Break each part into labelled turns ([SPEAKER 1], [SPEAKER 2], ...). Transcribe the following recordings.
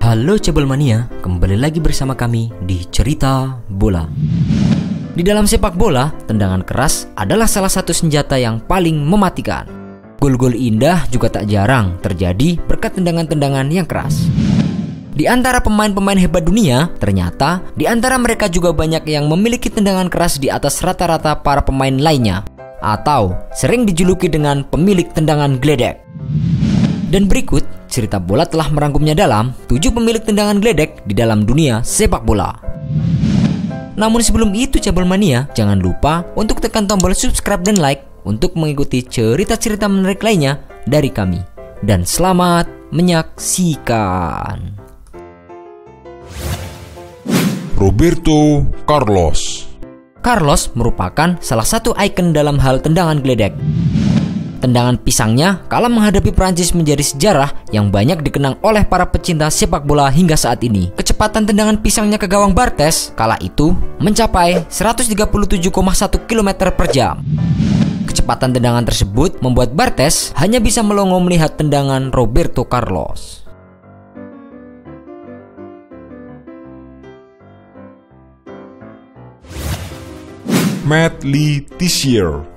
[SPEAKER 1] Halo Cebol Mania, kembali lagi bersama kami di Cerita Bola. Di dalam sepak bola, tendangan keras adalah salah satu senjata yang paling mematikan. Gol-gol indah juga tak jarang terjadi berkat tendangan-tendangan yang keras. Di antara pemain-pemain hebat dunia, ternyata di antara mereka juga banyak yang memiliki tendangan keras di atas rata-rata para pemain lainnya, atau sering dijuluki dengan pemilik tendangan geledek. Dan berikut, Cerita Bola telah merangkumnya dalam 7 pemilik tendangan geledek di dalam dunia sepak bola. Namun sebelum itu Cebol Mania, jangan lupa untuk tekan tombol subscribe dan like untuk mengikuti cerita-cerita menarik lainnya dari kami. Dan selamat menyaksikan.
[SPEAKER 2] Roberto Carlos.
[SPEAKER 1] Carlos merupakan salah satu ikon dalam hal tendangan geledek. Tendangan pisangnya kala menghadapi Prancis menjadi sejarah yang banyak dikenang oleh para pecinta sepak bola hingga saat ini. Kecepatan tendangan pisangnya ke gawang Barthez kala itu mencapai 137,1 km per jam. Kecepatan tendangan tersebut membuat Barthez hanya bisa melongo melihat tendangan Roberto Carlos.
[SPEAKER 2] Matt Le Tissier.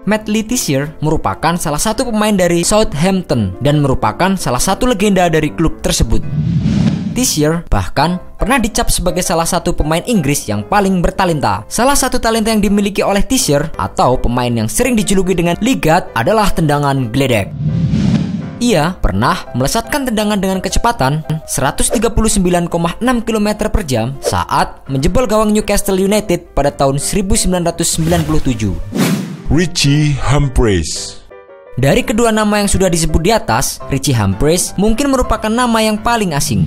[SPEAKER 1] Matt Le Tissier merupakan salah satu pemain dari Southampton dan merupakan salah satu legenda dari klub tersebut. Tissier bahkan pernah dicap sebagai salah satu pemain Inggris yang paling bertalenta. Salah satu talenta yang dimiliki oleh Tissier atau pemain yang sering dijuluki dengan Ligat adalah tendangan geledek. Ia pernah melesatkan tendangan dengan kecepatan 139,6 km per jam saat menjebol gawang Newcastle United pada tahun 1997.
[SPEAKER 2] Richie Humphreys.
[SPEAKER 1] Dari kedua nama yang sudah disebut di atas, Richie Humphreys mungkin merupakan nama yang paling asing.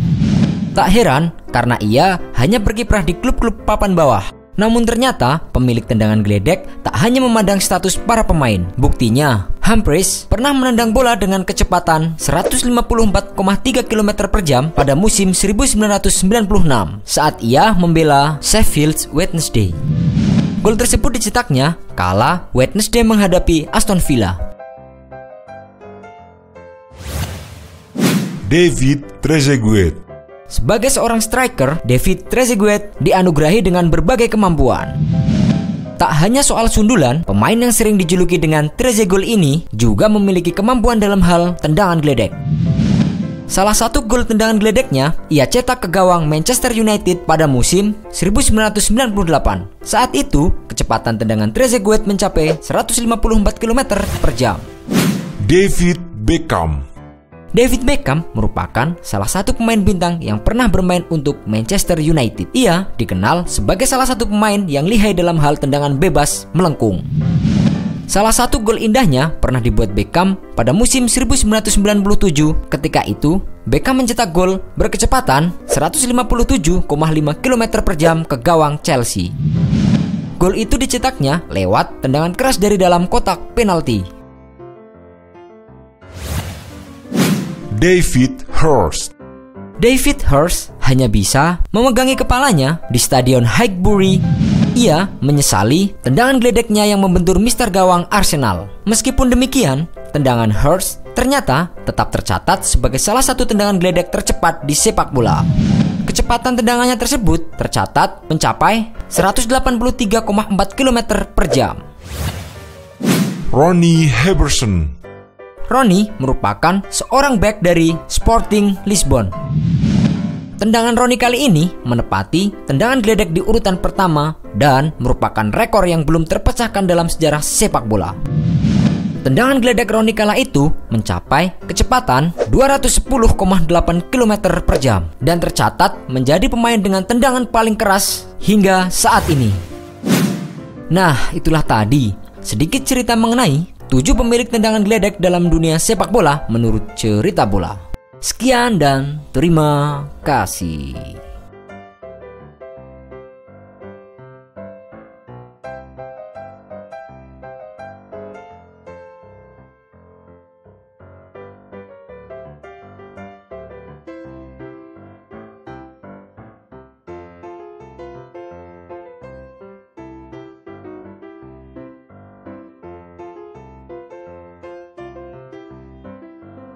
[SPEAKER 1] Tak heran karena ia hanya berkiprah di klub-klub papan bawah. Namun ternyata pemilik tendangan geledek tak hanya memandang status para pemain. Buktinya, Humphreys pernah menendang bola dengan kecepatan 154,3 km per jam pada musim 1996 saat ia membela Sheffield Wednesday. Gol tersebut dicetaknya kala Wednesday menghadapi Aston Villa.
[SPEAKER 2] David Trezeguet.
[SPEAKER 1] Sebagai seorang striker, David Trezeguet dianugerahi dengan berbagai kemampuan. Tak hanya soal sundulan, pemain yang sering dijuluki dengan Trezegol ini juga memiliki kemampuan dalam hal tendangan geledek. Salah satu gol tendangan geledeknya ia cetak ke gawang Manchester United pada musim 1998. Saat itu, kecepatan tendangan Trezeguet mencapai 154 km per jam.
[SPEAKER 2] David Beckham.
[SPEAKER 1] David Beckham merupakan salah satu pemain bintang yang pernah bermain untuk Manchester United. Ia dikenal sebagai salah satu pemain yang lihai dalam hal tendangan bebas melengkung. Salah satu gol indahnya pernah dibuat Beckham pada musim 1997. Ketika itu, Beckham mencetak gol berkecepatan 157,5 km per jam ke gawang Chelsea. Gol itu dicetaknya lewat tendangan keras dari dalam kotak penalti.
[SPEAKER 2] David Hirst.
[SPEAKER 1] David Hirst hanya bisa memegangi kepalanya di Stadion Highbury. Ia menyesali tendangan geledeknya yang membentur mister gawang Arsenal. Meskipun demikian, tendangan Hirst ternyata tetap tercatat sebagai salah satu tendangan geledek tercepat di sepak bola. Kecepatan tendangannya tersebut tercatat mencapai 183,4 km per jam.
[SPEAKER 2] Ronnie Heberson.
[SPEAKER 1] Ronnie merupakan seorang bek dari Sporting Lisbon. Tendangan Ronnie kali ini menepati tendangan geledek di urutan pertama dan merupakan rekor yang belum terpecahkan dalam sejarah sepak bola. Tendangan geledek Ronnie kala itu mencapai kecepatan 210,8 km per jam dan tercatat menjadi pemain dengan tendangan paling keras hingga saat ini. Nah, itulah tadi sedikit cerita mengenai 7 pemilik tendangan geledek dalam dunia sepak bola menurut Cerita Bola. Sekian dan terima kasih.